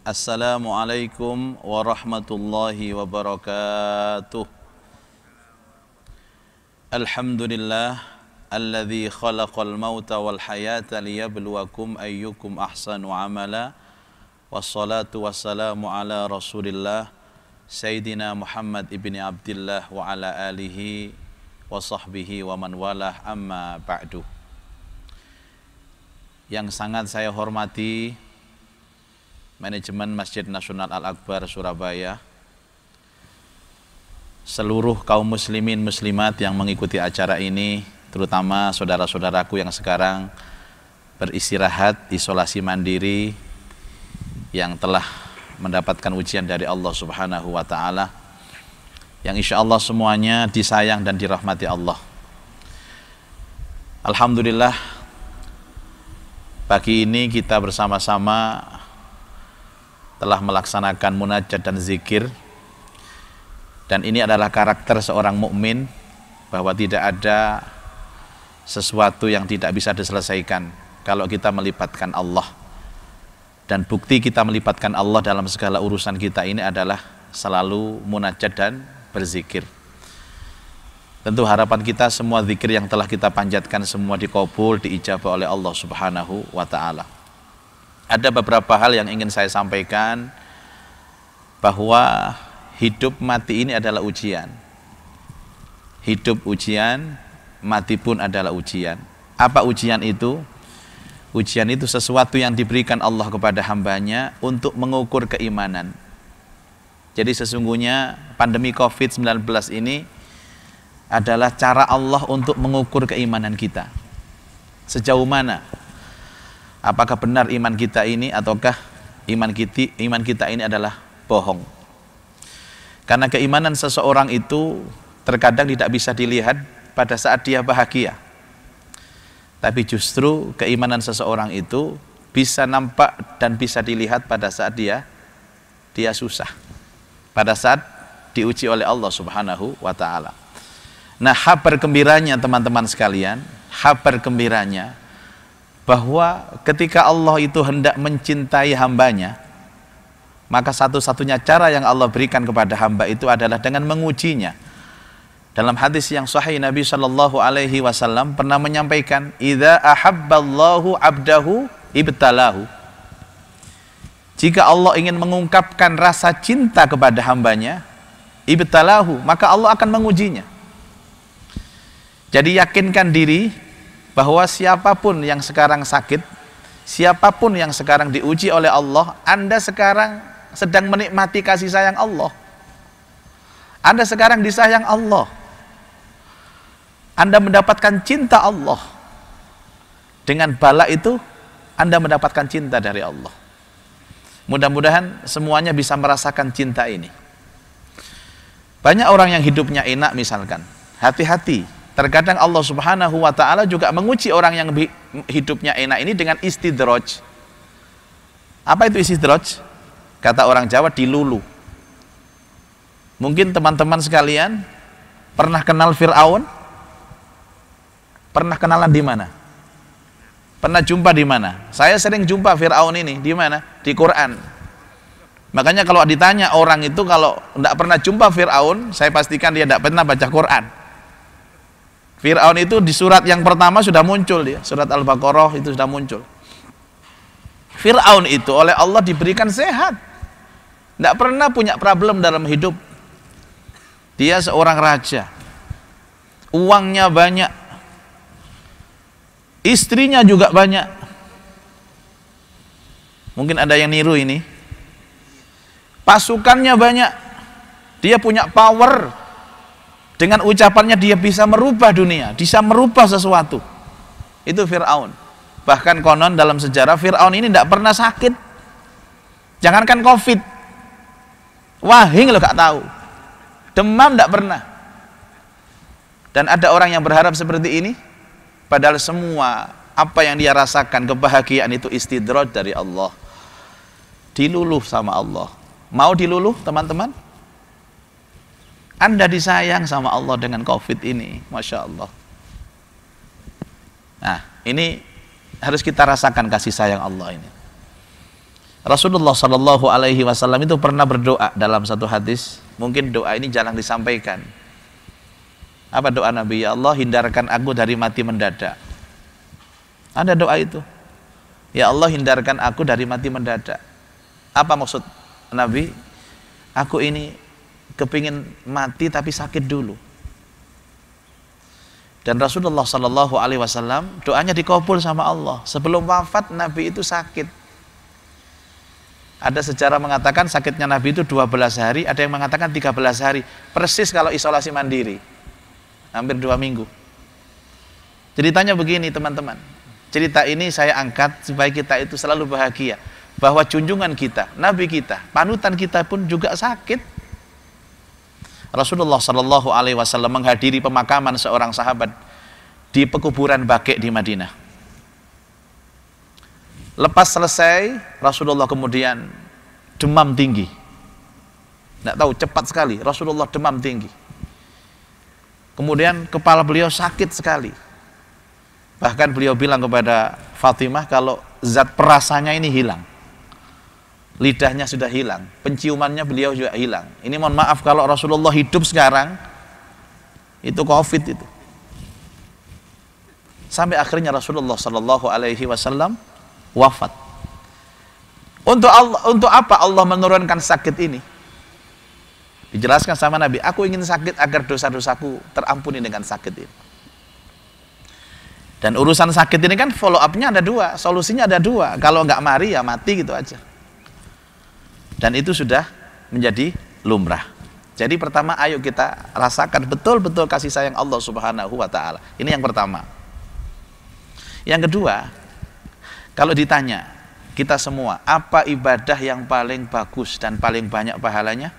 Assalamualaikum warahmatullahi wabarakatuh. Alhamdulillah alladzi khalaqal mauta wal hayata liyabluwakum ayyukum ahsanu amala. Wassalatu wassalamu ala Rasulillah Sayyidina Muhammad ibni Abdillah wa ala alihi wa sahbihi wa man walah, amma ba'du. Yang sangat saya hormati manajemen Masjid Nasional Al-Akbar Surabaya, seluruh kaum muslimin muslimat yang mengikuti acara ini, terutama saudara-saudaraku yang sekarang beristirahat isolasi mandiri, yang telah mendapatkan ujian dari Allah Subhanahu wa Ta'ala, yang insya Allah semuanya disayang dan dirahmati Allah. Alhamdulillah, pagi ini kita bersama-sama telah melaksanakan munajat dan zikir, dan ini adalah karakter seorang mukmin, bahwa tidak ada sesuatu yang tidak bisa diselesaikan kalau kita melibatkan Allah. Dan bukti kita melibatkan Allah dalam segala urusan kita ini adalah selalu munajat dan berzikir. Tentu harapan kita semua zikir yang telah kita panjatkan semua dikabul, diijabah oleh Allah Subhanahu wa Ta'ala. Ada beberapa hal yang ingin saya sampaikan, bahwa hidup mati ini adalah ujian. Hidup ujian, mati pun adalah ujian. Apa ujian itu? Ujian itu sesuatu yang diberikan Allah kepada hambanya untuk mengukur keimanan. Jadi sesungguhnya pandemi COVID-19 ini adalah cara Allah untuk mengukur keimanan kita. Sejauh mana? Apakah benar iman kita ini, ataukah iman kita ini adalah bohong? Karena keimanan seseorang itu terkadang tidak bisa dilihat pada saat dia bahagia, tapi justru keimanan seseorang itu bisa nampak dan bisa dilihat pada saat dia susah, pada saat diuji oleh Allah Subhanahu wa Ta'ala. Nah, kabar gembiranya teman-teman sekalian, kabar gembiranya bahwa ketika Allah itu hendak mencintai hambanya, maka satu-satunya cara yang Allah berikan kepada hamba itu adalah dengan mengujinya. Dalam hadis yang sahih, Nabi Shallallahu Alaihi Wasallam pernah menyampaikan, "Idza ahabballahu abdahu ibtalahu." Jika Allah ingin mengungkapkan rasa cinta kepada hambanya, ibtalahu, maka Allah akan mengujinya. Jadi yakinkan diri bahwa siapapun yang sekarang sakit, siapapun yang sekarang diuji oleh Allah, Anda sekarang sedang menikmati kasih sayang Allah. Anda sekarang disayang Allah. Anda mendapatkan cinta Allah. Dengan bala itu, Anda mendapatkan cinta dari Allah. Mudah-mudahan semuanya bisa merasakan cinta ini. Banyak orang yang hidupnya enak misalkan. Hati-hati. Terkadang Allah Subhanahu wa Ta'ala juga menguji orang yang hidupnya enak ini dengan istidraj. Apa itu istidraj? Kata orang Jawa, dilulu. Mungkin teman-teman sekalian pernah kenal Fir'aun? Pernah kenalan di mana? Pernah jumpa di mana? Saya sering jumpa Fir'aun ini. Di mana? Di Quran. Makanya kalau ditanya orang itu kalau tidak pernah jumpa Fir'aun, saya pastikan dia tidak pernah baca Quran. Fir'aun itu di surat yang pertama sudah muncul, dia surat Al-Baqarah itu sudah muncul. Fir'aun itu oleh Allah diberikan sehat, tidak pernah punya problem dalam hidup. Dia seorang raja, uangnya banyak, istrinya juga banyak. Mungkin ada yang niru ini. Pasukannya banyak, dia punya power. Dengan ucapannya dia bisa merubah dunia, bisa merubah sesuatu. Itu Fir'aun. Bahkan konon dalam sejarah Fir'aun ini tidak pernah sakit. Jangankan COVID, wahing lo gak tahu, demam tidak pernah. Dan ada orang yang berharap seperti ini, padahal semua apa yang dia rasakan, kebahagiaan itu istidraj dari Allah. Diluluh sama Allah. Mau diluluh teman-teman? Anda disayang sama Allah dengan COVID ini, Masya Allah. Nah, ini harus kita rasakan kasih sayang Allah ini. Rasulullah Shallallahu Alaihi Wasallam itu pernah berdoa dalam satu hadis. Mungkin doa ini jarang disampaikan. Apa doa Nabi? Ya Allah, hindarkan aku dari mati mendadak. Ada doa itu. Ya Allah, hindarkan aku dari mati mendadak. Apa maksud Nabi? Aku ini kepingin mati tapi sakit dulu. Dan Rasulullah Shallallahu Alaihi Wasallam doanya dikabul sama Allah. Sebelum wafat Nabi itu sakit. Ada sejarah mengatakan sakitnya Nabi itu 12 hari, ada yang mengatakan 13 hari. Persis kalau isolasi mandiri. Hampir 2 minggu. Ceritanya begini teman-teman. Cerita ini saya angkat supaya kita itu selalu bahagia. Bahwa junjungan kita, Nabi kita, panutan kita pun juga sakit. Rasulullah Shallallahu Alaihi Wasallam menghadiri pemakaman seorang sahabat di pekuburan Baqi' di Madinah. Lepas selesai, Rasulullah kemudian demam tinggi. Tidak tahu, cepat sekali Rasulullah demam tinggi. Kemudian kepala beliau sakit sekali. Bahkan beliau bilang kepada Fatimah kalau zat perasanya ini hilang. Lidahnya sudah hilang, penciumannya beliau juga hilang. Ini mohon maaf kalau Rasulullah hidup sekarang, itu COVID itu. Sampai akhirnya Rasulullah Shallallahu Alaihi Wasallam wafat. Untuk apa Allah menurunkan sakit ini? Dijelaskan sama Nabi, aku ingin sakit agar dosa-dosaku terampuni dengan sakit ini. Dan urusan sakit ini kan follow up-nya ada 2, solusinya ada 2. Kalau nggak mari ya mati gitu aja. Dan itu sudah menjadi lumrah. Jadi pertama, ayo kita rasakan betul-betul kasih sayang Allah Subhanahu wa Ta'ala. Ini yang pertama. Yang kedua, kalau ditanya kita semua, apa ibadah yang paling bagus dan paling banyak pahalanya?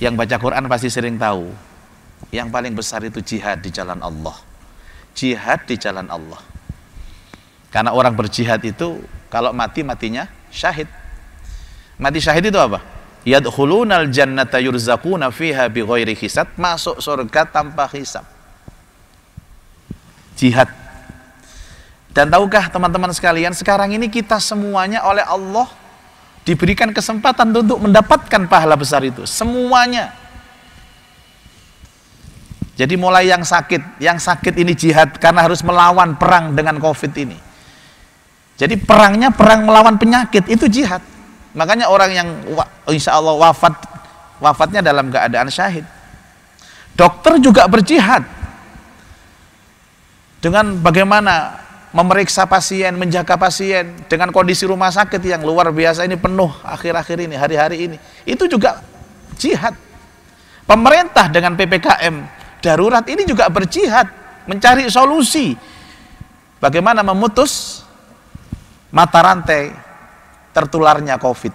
Yang baca Quran pasti sering tahu. Yang paling besar itu jihad di jalan Allah. Jihad di jalan Allah. Karena orang berjihad itu kalau mati, matinya syahid. Mati syahid itu apa? Yadkhulunal jannata yurzaquna fiha bighairi hisab, masuk surga tanpa hisab. Jihad. Dan tahukah teman-teman sekalian, sekarang ini kita semuanya oleh Allah diberikan kesempatan untuk mendapatkan pahala besar itu. Semuanya. Jadi mulai yang sakit ini jihad karena harus melawan perang dengan COVID ini. Jadi perangnya perang melawan penyakit, itu jihad. Makanya orang yang insya Allah wafatnya dalam keadaan syahid. Dokter juga berjihad dengan bagaimana memeriksa pasien, menjaga pasien dengan kondisi rumah sakit yang luar biasa ini penuh akhir-akhir ini, hari-hari ini. Itu juga jihad. Pemerintah dengan PPKM darurat ini juga berjihad, mencari solusi bagaimana memutus mata rantai tertularnya COVID.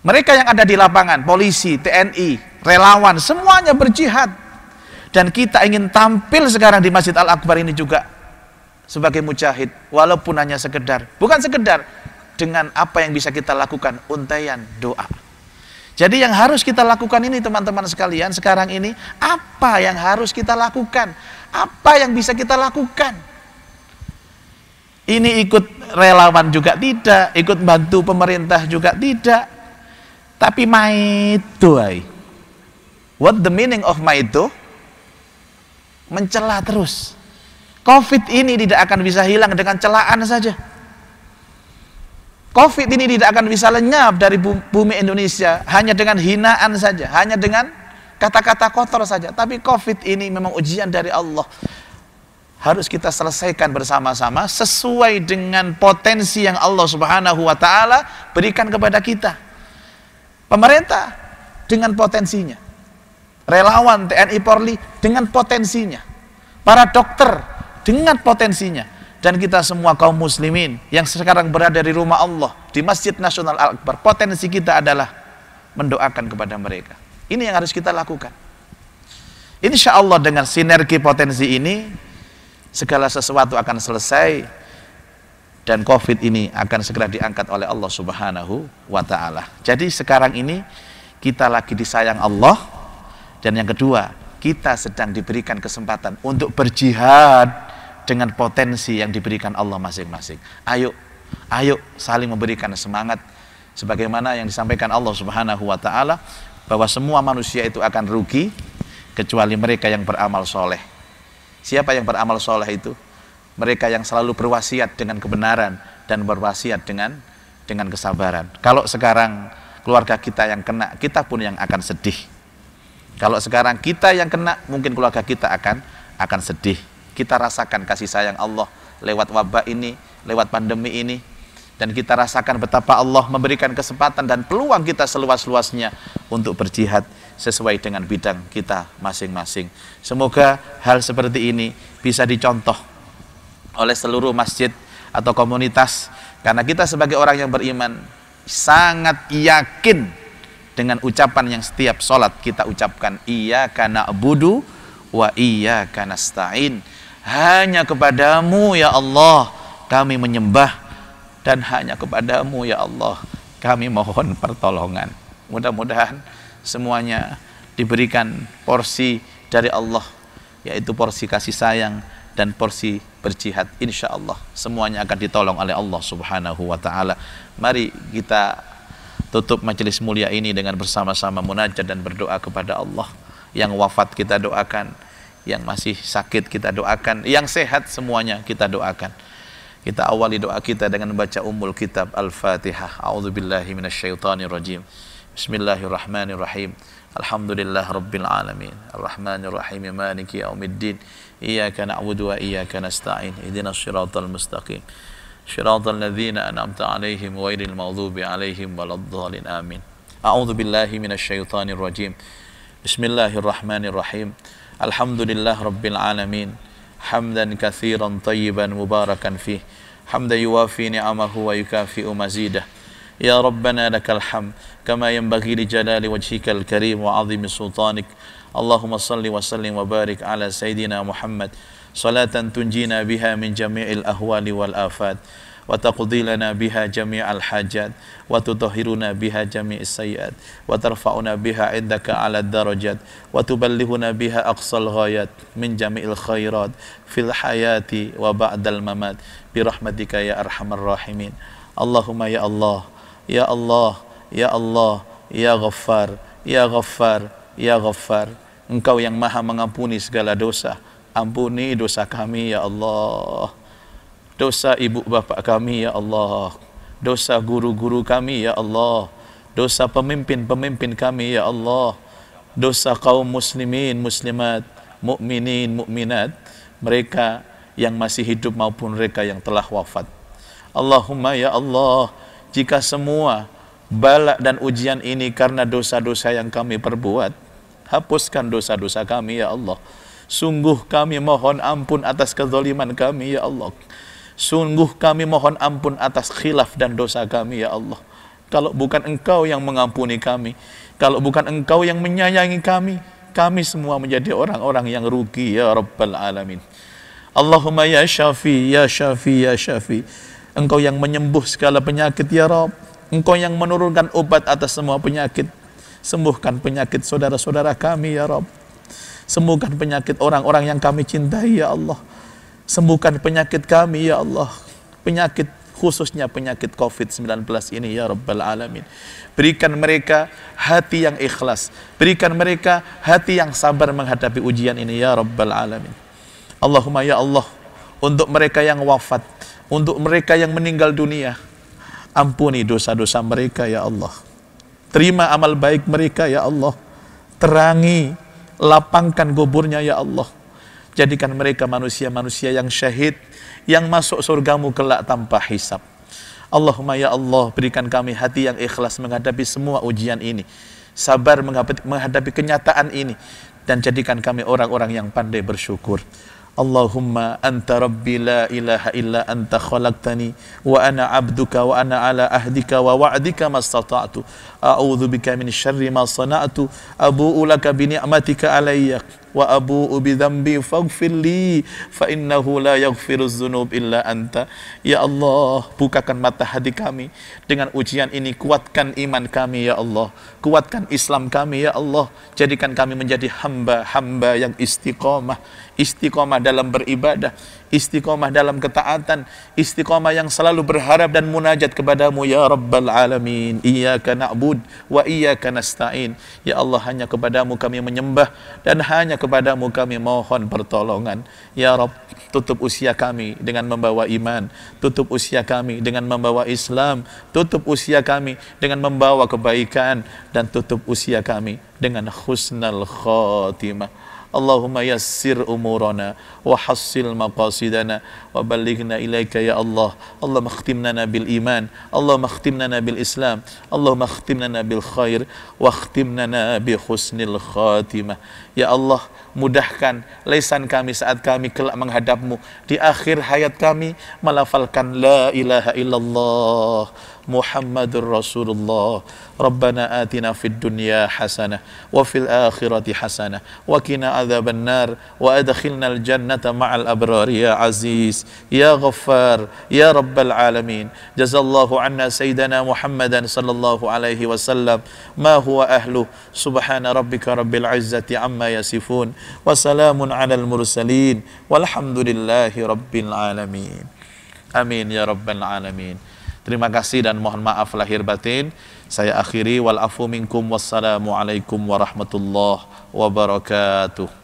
Mereka yang ada di lapangan, polisi, TNI, relawan, semuanya berjihad. Dan kita ingin tampil sekarang di Masjid Al-Akbar ini juga sebagai mujahid, walaupun hanya sekedar, bukan sekedar, dengan apa yang bisa kita lakukan, untaian doa. Jadi yang harus kita lakukan ini teman-teman sekalian sekarang ini, apa yang harus kita lakukan? Apa yang bisa kita lakukan? Ini ikut relawan juga tidak, ikut bantu pemerintah juga tidak. Tapi maitu, what the meaning of maitu? Mencela terus. COVID ini tidak akan bisa hilang dengan celaan saja. COVID ini tidak akan bisa lenyap dari bumi Indonesia hanya dengan hinaan saja, hanya dengan kata-kata kotor saja. Tapi COVID ini memang ujian dari Allah. Harus kita selesaikan bersama-sama sesuai dengan potensi yang Allah Subhanahu wa Ta'ala berikan kepada kita. Pemerintah dengan potensinya, relawan TNI Polri dengan potensinya, para dokter dengan potensinya, dan kita semua kaum muslimin yang sekarang berada di rumah Allah di Masjid Nasional Al-Akbar, potensi kita adalah mendoakan kepada mereka. Ini yang harus kita lakukan. Insya Allah dengan sinergi potensi ini segala sesuatu akan selesai dan COVID ini akan segera diangkat oleh Allah Subhanahu wa Ta'ala. Jadi sekarang ini kita lagi disayang Allah, dan yang kedua, kita sedang diberikan kesempatan untuk berjihad dengan potensi yang diberikan Allah masing-masing. Ayo Ayo saling memberikan semangat sebagaimana yang disampaikan Allah Subhanahu wa taala bahwa semua manusia itu akan rugi kecuali mereka yang beramal soleh. Siapa yang beramal soleh itu? Mereka yang selalu berwasiat dengan kebenaran dan berwasiat dengan kesabaran. Kalau sekarang keluarga kita yang kena, kita pun yang akan sedih. Kalau sekarang kita yang kena, mungkin keluarga kita akan sedih. Kita rasakan kasih sayang Allah lewat wabah ini, lewat pandemi ini, dan kita rasakan betapa Allah memberikan kesempatan dan peluang kita seluas-luasnya untuk berjihad sesuai dengan bidang kita masing-masing. Semoga hal seperti ini bisa dicontoh oleh seluruh masjid atau komunitas, karena kita sebagai orang yang beriman sangat yakin dengan ucapan yang setiap sholat kita ucapkan, iyyaka na'budu wa iyyaka nasta'in. Hanya kepadamu ya Allah kami menyembah, dan hanya kepadamu ya Allah kami mohon pertolongan. Mudah-mudahan semuanya diberikan porsi dari Allah, yaitu porsi kasih sayang dan porsi berjihad. Insya Allah semuanya akan ditolong oleh Allah Subhanahu wa ta'ala. Mari kita tutup majelis mulia ini dengan bersama-sama munajat dan berdoa kepada Allah. Yang wafat kita doakan, yang masih sakit kita doakan, yang sehat semuanya kita doakan. Kita awali doa kita dengan membaca ummul kitab Al-Fatihah. A'udzubillahi minasyaitonirrajim. Bismillahirrahmanirrahim. Alhamdulillah rabbil alamin. Arrahmanirrahim. Maliki yaumiddin. Iyyaka na'budu wa iyyaka nasta'in. Ihdinas shiratal mustaqim. Shiratal ladzina an'amta 'alaihim ghairil maghdubi 'alaihim waladdallin. Amin. A'udzubillahi minasyaitonirrajim. Bismillahirrahmanirrahim. Alhamdulillah rabbil alamin. Hamdan katsiran tayyiban mubarakan fih. Hamdan yuwafi ni'amahu wa yukafi'u mazidah. Ya Rabbana lakal hamd kama yanbaghi li jalali wajhikal karim wa 'azimi sultanik. Allahumma salli wa sallim wa barik ala sayyidina Muhammad salatan tunjina biha min jami'il ahwali wal afat wa taqdi lana biha jami'al hajat wa tutahhiruna biha jami'is sayyiat wa tarfa'una biha 'indaka 'ala darajat wa tuballighuna biha aqsal ghayat min jami'il khairat fil hayati wa ba'dal mamat bi rahmatika ya arhamar rahimin. Allahumma ya Allah, ya Allah, ya Allah, ya Ghaffar, ya Ghaffar, ya Ghaffar. Engkau yang maha mengampuni segala dosa, ampuni dosa kami ya Allah, dosa ibu bapak kami ya Allah, dosa guru-guru kami ya Allah, dosa pemimpin-pemimpin kami ya Allah, dosa kaum muslimin, muslimat, mukminin, mukminat, mereka yang masih hidup maupun mereka yang telah wafat. Allahumma ya Allah, jika semua bala dan ujian ini karena dosa-dosa yang kami perbuat, hapuskan dosa-dosa kami ya Allah. Sungguh kami mohon ampun atas kezaliman kami ya Allah. Sungguh kami mohon ampun atas khilaf dan dosa kami ya Allah. Kalau bukan Engkau yang mengampuni kami, kalau bukan Engkau yang menyayangi kami, kami semua menjadi orang-orang yang rugi ya Rabbal Alamin. Allahumma ya Syafi, ya Syafi, ya Syafi. Engkau yang menyembuh segala penyakit ya Rabb. Engkau yang menurunkan obat atas semua penyakit. Sembuhkan penyakit saudara-saudara kami ya Rabb. Sembuhkan penyakit orang-orang yang kami cintai ya Allah. Sembuhkan penyakit kami ya Allah. Penyakit khususnya penyakit COVID-19 ini ya Rabbal Alamin. Berikan mereka hati yang ikhlas. Berikan mereka hati yang sabar menghadapi ujian ini ya Rabbal Alamin. Allahumma ya Allah, untuk mereka yang wafat, untuk mereka yang meninggal dunia, ampuni dosa-dosa mereka ya Allah. Terima amal baik mereka ya Allah. Terangi, lapangkan kuburnya ya Allah. Jadikan mereka manusia-manusia yang syahid, yang masuk surgamu kelak tanpa hisab. Allahumma ya Allah, berikan kami hati yang ikhlas menghadapi semua ujian ini, sabar menghadapi kenyataan ini, dan jadikan kami orang-orang yang pandai bersyukur. Allahumma anta rabbi la ilaha illa anta khalaqtani wa ana abduka wa ana ala ahdika wa wa'dika mastata'tu a'udzu bika min syarri ma sana'tu abu'u laka bi ni'matika alayya wa abu'u bi dhanbi faghfir li fa innahu la yaghfiruz dzunub illa anta. Ya Allah, bukakan mata hati kami dengan ujian ini, kuatkan iman kami ya Allah, kuatkan Islam kami ya Allah, jadikan kami menjadi hamba-hamba yang istiqomah dalam beribadah, istiqomah dalam ketaatan, istiqomah yang selalu berharap dan munajat kepadamu ya Rabbal Alamin. Iyyaka na'bud wa iyyaka nasta'in. Ya Allah, hanya kepadamu kami menyembah dan hanya kepadamu kami mohon pertolongan. Ya Rabb, tutup usia kami dengan membawa iman, tutup usia kami dengan membawa Islam, tutup usia kami dengan membawa kebaikan, dan tutup usia kami dengan husnul khatimah. Allahumma yassir umurana wa hassil maqasidana wa balighna ilaika ya Allah. Allahumma khtimna bil iman, Allahumma khtimna bil Islam, Allahumma khtimna bil khair wa khtimna bi husnil khatimah. Ya Allah, mudahkan lisan kami saat kami kelak menghadapmu di akhir hayat kami melafalkan la ilaha illallah Muhammadur Rasulullah. Rabbana atina fid dunya hasanah wa fil akhirati hasanah wa qina adzaban nar wa adkhilnal jannata ma'al abrar ya aziz ya ghaffar ya rabbal alamin. Jazallahu anna sayyidana Muhammadan sallallahu alaihi wasallam ma huwa ahlu. Subhana rabbika rabbil izzati amma yasifun wa salamun alal mursalin walhamdulillahi rabbil alamin. Amin ya rabbal alamin. Terima kasih dan mohon maaf lahir batin. Saya akhiri wal afu minkum wassalamu alaikum warahmatullahi wabarakatuh.